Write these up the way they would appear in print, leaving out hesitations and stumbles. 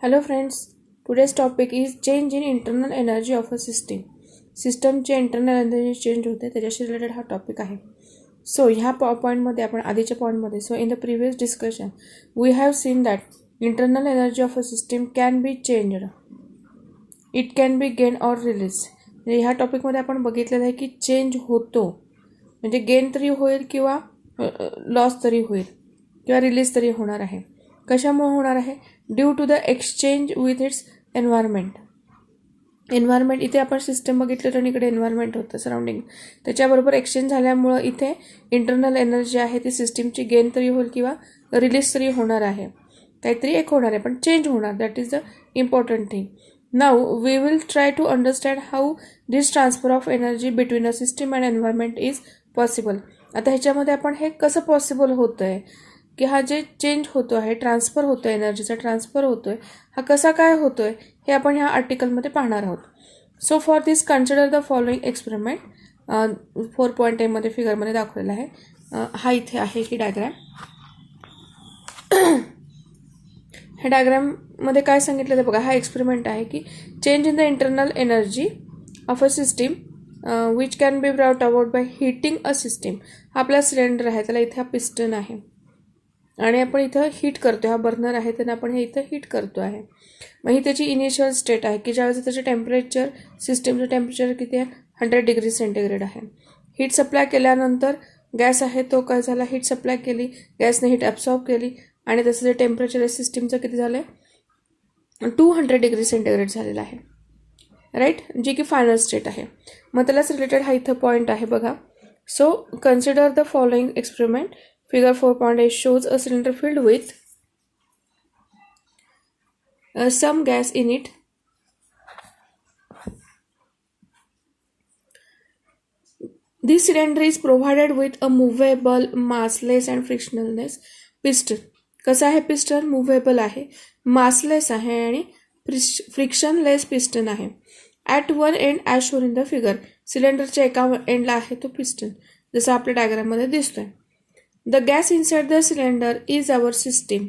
Hello friends, today's topic is change in internal energy of a system. सिस्टमचे internal energy change होते त्याच्याशी related हा topic आहे. So ह्या पॉईंटमध्ये आपण आधीच्या पॉईंटमध्ये in the previous discussion we have seen that internal energy of a system can be changed. It can be gain or release. म्हणजे ह्या टॉपिकमध्ये आपण बघितलेलं आहे की चेंज होतो म्हणजे गेन तरी होईल किंवा लॉस तरी होईल किंवा रिलीज तरी होणार आहे. कशामुळे होणार आहे? Due to the exchange with its environment. Environment इथे आपण सिस्टम बघितलं तर इकडे एन्व्हायरमेंट होतं सराउंडिंग, त्याच्याबरोबर एक्सचेंज झाल्यामुळं इथे इंटरनल एनर्जी आहे ती सिस्टीमची गेन तरी होईल किंवा रिलीज तरी होणार आहे. काहीतरी एक होणार आहे पण चेंज होणार. That is the important thing. Now we will try to understand how this transfer of energy between a system and environment is possible. आता ह्याच्यामध्ये आपण हे कसं पॉसिबल होतं आहे की हा जे चेंज होतो आहे, ट्रान्सफर होतो आहे, एनर्जीचा ट्रान्सफर होतो आहे, हा कसा काय होतो आहे हे आपण ह्या आर्टिकलमध्ये पाहणार आहोत. So for this consider the following experiment. 4.a मध्ये फिगरमध्ये दाखवलेला आहे. हा इथे आहे ही डायग्रॅम. ह्या डायग्रॅममध्ये काय सांगितलं ते बघा. हा एक्सपेरिमेंट आहे की change in the internal energy of a system which can be brought about bye hitting a system. हा आपला सिलेंडर आहे, त्याला इथे हा पिस्टन आहे आणि आपण इथं हीट करतो. हा बर्नर आहे त्यांना आपण हे इथं हीट करतो आहे. मग ही त्याची इनिशियल स्टेट आहे की ज्यावेळेस त्याचं टेम्परेचर, सिस्टीमचं टेम्परेचर किती आहे? 100 डिग्री सेंटीग्रेड आहे. हीट सप्लाय केल्यानंतर गॅस आहे तो काय झाला? हीट सप्लाय केली, गॅसने हीट ॲब्सॉर्ब केली आणि त्याचं जे टेम्परेचर आहे सिस्टीमचं किती झालं आहे? 200 डिग्री सेंटीग्रेड झालेलं आहे. राईट, जी की फायनल स्टेट आहे. मग त्यालाच रिलेटेड हा इथं पॉईंट आहे बघा. So consider the following experiment. Figure 4.8 shows a cylinder filled with some gas in it. This cylinder is provided with a movable, massless and frictionless piston. कसा आहे पिस्टन? मुव्हेबल आहे, मासलेस आहे आणि frictionless piston आहे. At one end as shown in the figure. सिलेंडरच्या एका एंडला आहे तो पिस्टन, जसं आपल्या डायग्राममध्ये दिसतोय. The gas inside the cylinder is our system.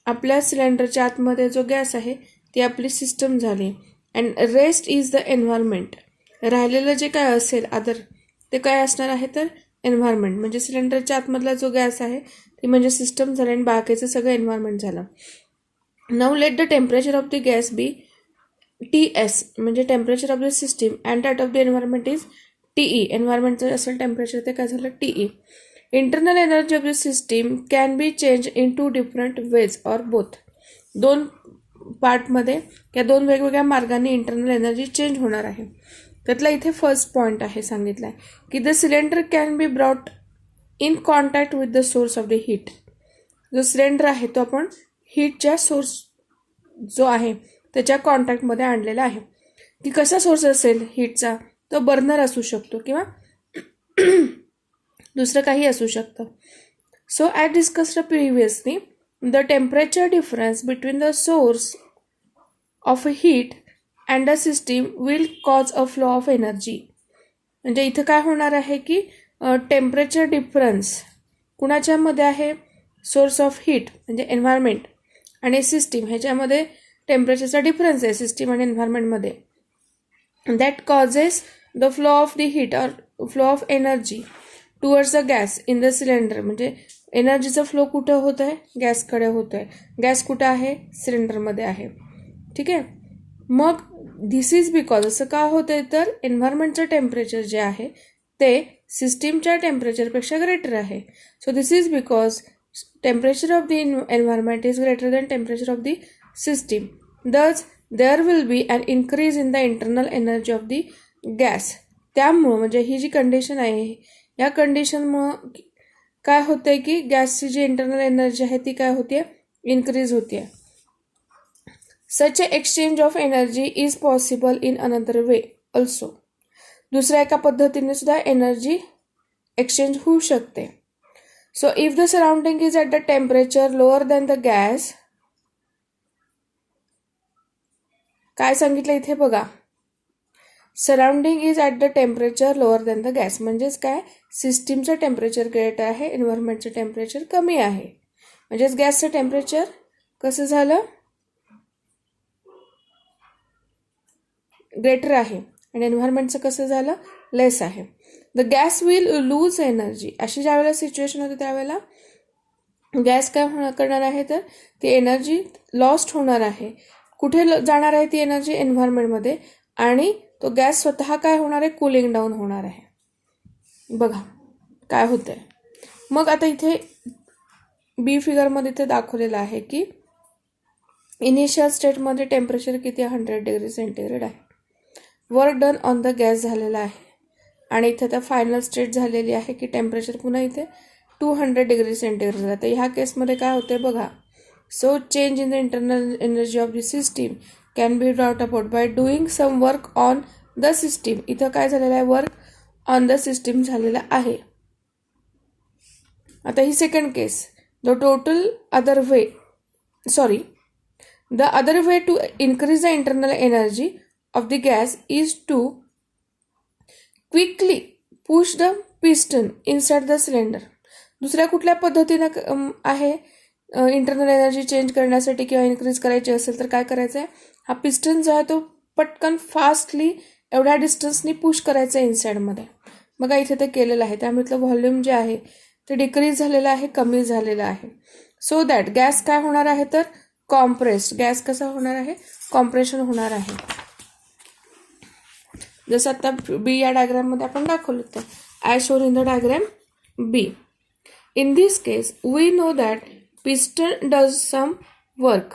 आपल्या सिलेंडरच्या आतमध्ये जो गॅस आहे ती आपली सिस्टम झाली. And rest is the environment. राहिलेलं जे काय असेल अदर ते काय असणार आहे तर एन्व्हायरमेंट. म्हणजे सिलेंडरच्या आतमधला जो गॅस आहे ती म्हणजे सिस्टम झालं आणि बाकीचं सगळं एन्व्हायरमेंट झालं. Now let the temperature of the gas be TS म्हणजे temperature of the system and that of the environment is TE. एन्व्हायरमेंटचं असेल टेम्परेचर ते काय झालं? TE. Internal energy of the system can be change in 2 different ways or both. दोन पार्टमध्ये या दोन वेगवेगळ्या मार्गाने इंटरनल एनर्जी चेंज होणार आहे. त्यातला इथे फर्स्ट पॉईंट आहे सांगितलं आहे की the cylinder can be brought in contact with the source of the heat. जो सिलेंडर आहे तो आपण हीटच्या सोर्स जो आहे त्याच्या कॉन्टॅक्टमध्ये आणलेला आहे. की कसा सोर्स असेल हीटचा? तो बर्नर असू शकतो किंवा दुसरं काही असू शकतं. So as discussed previously the temperature difference between the source of heat and the system will cause a flow of energy. म्हणजे इथं काय होणार आहे की टेम्परेचर डिफरन्स कुणाच्यामध्ये आहे? सोर्स ऑफ हीट म्हणजे एन्व्हायरमेंट आणि सिस्टीम ह्याच्यामध्ये टेम्परेचरचा डिफरन्स आहे सिस्टीम आणि एन्व्हायरमेंटमध्ये. That causes the flow of the heat or flow of energy towards the gas in the cylinder. म्हणजे एनर्जीचा फ्लो कुठं होत आहे? गॅसकडे होत आहे. गॅस कुठं आहे? सिलेंडरमध्ये आहे. ठीक आहे. मग धिस इज बिकॉज असं का होतं आहे तर एन्व्हायरमेंटचं टेम्परेचर जे आहे ते सिस्टीमच्या टेम्परेचरपेक्षा ग्रेटर आहे. So this is because temperature of the environment is greater than temperature of the system. Thus there will be an increase in the internal energy of the gas. त्यामुळं म्हणजे ही जी कंडिशन आहे या कंडिशनमुळं काय होतं आहे की गॅसची जी इंटरनल एनर्जी आहे ती काय होते? इन्क्रीज होते आहे. Such a exchange of energy is possible in another way also. दुसऱ्या एका पद्धतीने सुद्धा एनर्जी एक्सचेंज होऊ शकते. So if the surrounding is at the temperature lower than the gas. काय सांगितलं इथे बघा. Surrounding is at the temperature lower than the gas म्हणजेच काय? सिस्टीमचं टेम्परेचर ग्रेटर आहे, एन्व्हायरमेंटचं टेम्परेचर कमी आहे. म्हणजेच गॅसचं टेम्परेचर कसं झालं? ग्रेटर आहे आणि एन्व्हायरमेंटचं कसं झालं, लेस आहे. The gas will lose energy. अशी ज्यावेळेला सिच्युएशन होते त्यावेळेला गॅस काय करणार आहे, तर ती एनर्जी लॉस्ट होणार आहे. कुठे जाणार आहे ती एनर्जी, एन्व्हायरमेंटमध्ये, आणि तो गॅस स्वतः काय होणार आहे, कुलिंग डाऊन होणार आहे. बघा काय होतंय. मग आता इथे बी फिगरमध्ये इथे दाखवलेलं आहे की इनिशियल स्टेटमध्ये टेम्परेचर किती, 100°C आहे. Work done on the gas झालेला आहे आणि इथे आता फायनल स्टेट झालेली आहे की टेम्परेचर पुन्हा इथे 200°C झालं. तर ह्या केसमध्ये काय होते बघा. So change in the internal energy of the system can be brought about by doing some work on the system. इथं काय झालेलं आहे, वर्क ऑन द सिस्टीम झालेलं आहे. आता ही second case. The other way to increase the internal energy of the gas is to quickly push the piston inside the cylinder. दुसऱ्या कुठल्या पद्धतीनं आहे इंटरनल एनर्जी चेंज करण्यासाठी किंवा इन्क्रीज करायची असेल तर काय करायचं आहे, हा पिस्टन जो आहे तो पटकन फास्टली एवढ्या डिस्टन्सनी पुश करायचा आहे इनसाइडमध्ये. बघा इथे ते केलेलं आहे. त्यामुळे व्हॉल्यूम जे आहे ते डिक्रीज झालेलं आहे, कमी झालेलं आहे. सो दॅट गॅस काय होणार आहे, तर कॉम्प्रेस्ड. गॅस कसा होणार आहे, कॉम्प्रेशन होणार आहे. जसं आता बी या डायग्राममध्ये आपण दाखवलं होतं, as shown in the diagram B. In this case we know that piston does some work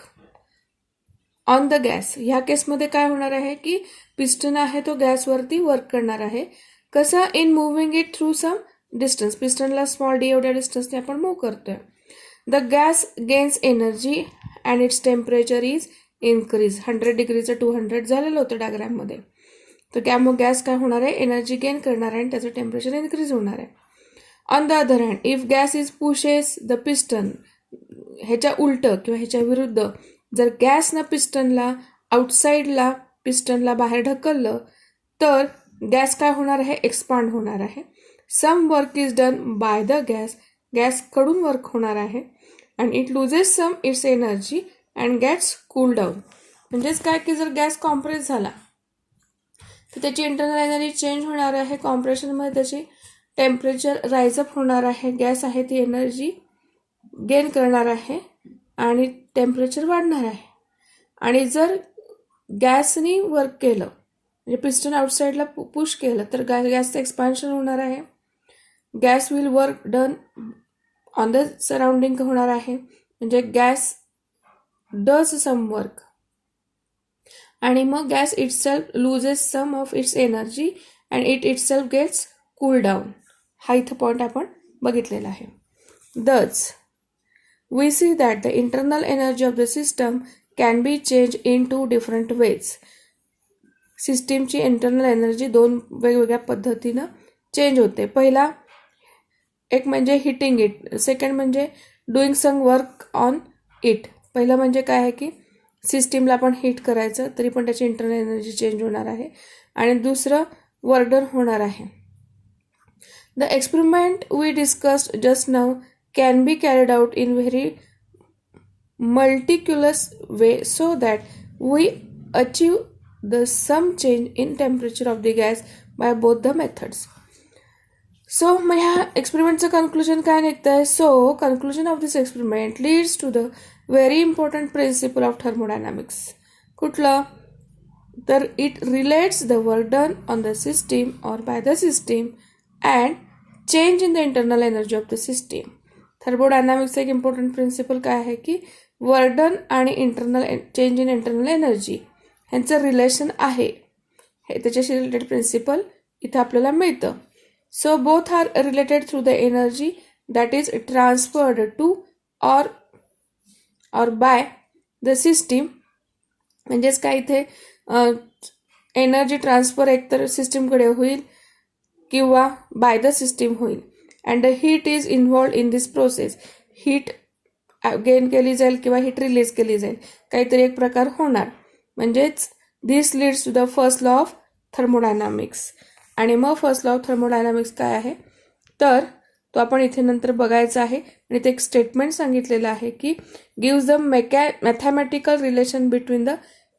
on the gas. ह्या केसमध्ये काय होणार आहे की पिस्टन आहे तो गॅसवरती वर्क करणार आहे. कसं, in moving it through some distance. पिस्टनला स्मॉल डी एवढ्या डिस्टन्सने आपण मूव्ह करतोय. The gas gains energy and its temperature is increase. 100°चं 200 झालेलं होतं डायग्राममध्ये. तर त्यामुळे गॅस काय होणार आहे, एनर्जी गेन करणार आहे आणि त्याचं टेम्परेचर इन्क्रीज होणार आहे. On the other hand, if gas is pushes the piston, ह्याच्या उलटं किंवा ह्याच्या विरुद्ध जर गॅसनं पिस्टनला आउटसाईडला पिस्टनला बाहेर ढकललं तर गॅस काय होणार आहे, एक्सपांड होणार आहे. Some work is done by the gas. गॅसकडून वर्क होणार आहे and it loses some its energy and gets cooled down. म्हणजेच काय की जर गॅस कॉम्प्रेस झाला तर त्याची इंटरनल एनर्जी चेंज होणार आहे. कॉम्प्रेशनमध्ये त्याची टेम्परेचर राईज अप होणार आहे. गॅस आहे ती एनर्जी गेन करणार आहे आणि टेम्परेचर वाढणार आहे. आणि जर गॅसनी वर्क केलं म्हणजे पिस्टन आउटसाईडला पुश केलं तर गॅसचं एक्सपान्शन होणार आहे. Gas will work done on the surrounding होणार आहे. म्हणजे गॅस डज सम वर्क आणि मग gas itself loses some of its energy and itself gets cool down. हा इथं पॉईंट आपण बघितलेला आहे. Thus we see that the internal energy of the system can be change in 2 different ways. सिस्टीमची internal energy 2 वेगवेगळ्या पद्धतीनं change होते. पहिला एक म्हणजे हिटिंग इट, सेकंड म्हणजे doing some work on it. पहिलं म्हणजे काय आहे की सिस्टीमला आपण हीट करायचं तरी पण त्याची इंटरनल एनर्जी चेंज होणार आहे आणि दुसरं वर्क डन होणार आहे. The experiment we discussed just now can be carried out in very meticulous way so that we achieve the same change in temperature of the gas by both the methods. So मग ह्या एक्सपेरिमेंटचं conclusion काय निघतं आहे. So conclusion of this experiment leads to the very important principle of thermodynamics. कुठलं, तर it relates the work done on the system or by the system and change in the internal energy of the system. थर्मोडायनामिक्सचं एक important principle काय आहे की work done आणि change in internal energy ह्यांचं relation आहे. हे त्याच्याशी रिलेटेड प्रिन्सिपल इथं आपल्याला मिळतं. So both are related through the energy that is transferred to or by the system. म्हणजेच काय इथे एनर्जी ट्रान्सफर एकतर सिस्टीमकडे होईल किंवा बाय द सिस्टीम होईल. And the heat is involved in this process. Heat gain केली जाईल किंवा हीट रिलीज केली जाईल, काहीतरी एक प्रकार होणार. म्हणजेच this leads to the first law of thermodynamics. आणि मग फर्स्ट लॉ ऑफ थर्मोडायनामिक्स काय आहे तर तो आपण इथे नंतर बघायचा आहे. आणि ते एक स्टेटमेंट सांगितलेलं आहे की gives the mathematical relation between the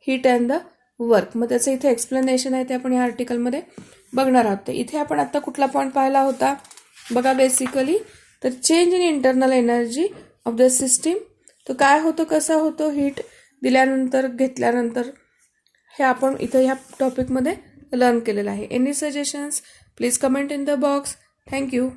heat and the work. मग त्याचं इथे एक्सप्लेनेशन आहे ते आपण या आर्टिकलमध्ये बघणार आहोत. तर इथे आपण आता कुठला पॉईंट पाहिला होता बघा बेसिकली, तर change in internal energy of the system. तर काय होतं, कसा होतो हीट दिल्यानंतर घेतल्यानंतर, हे आपण इथं ह्या टॉपिकमध्ये लर्न केलेलं आहे. Any suggestions please comment in the box. Thank you.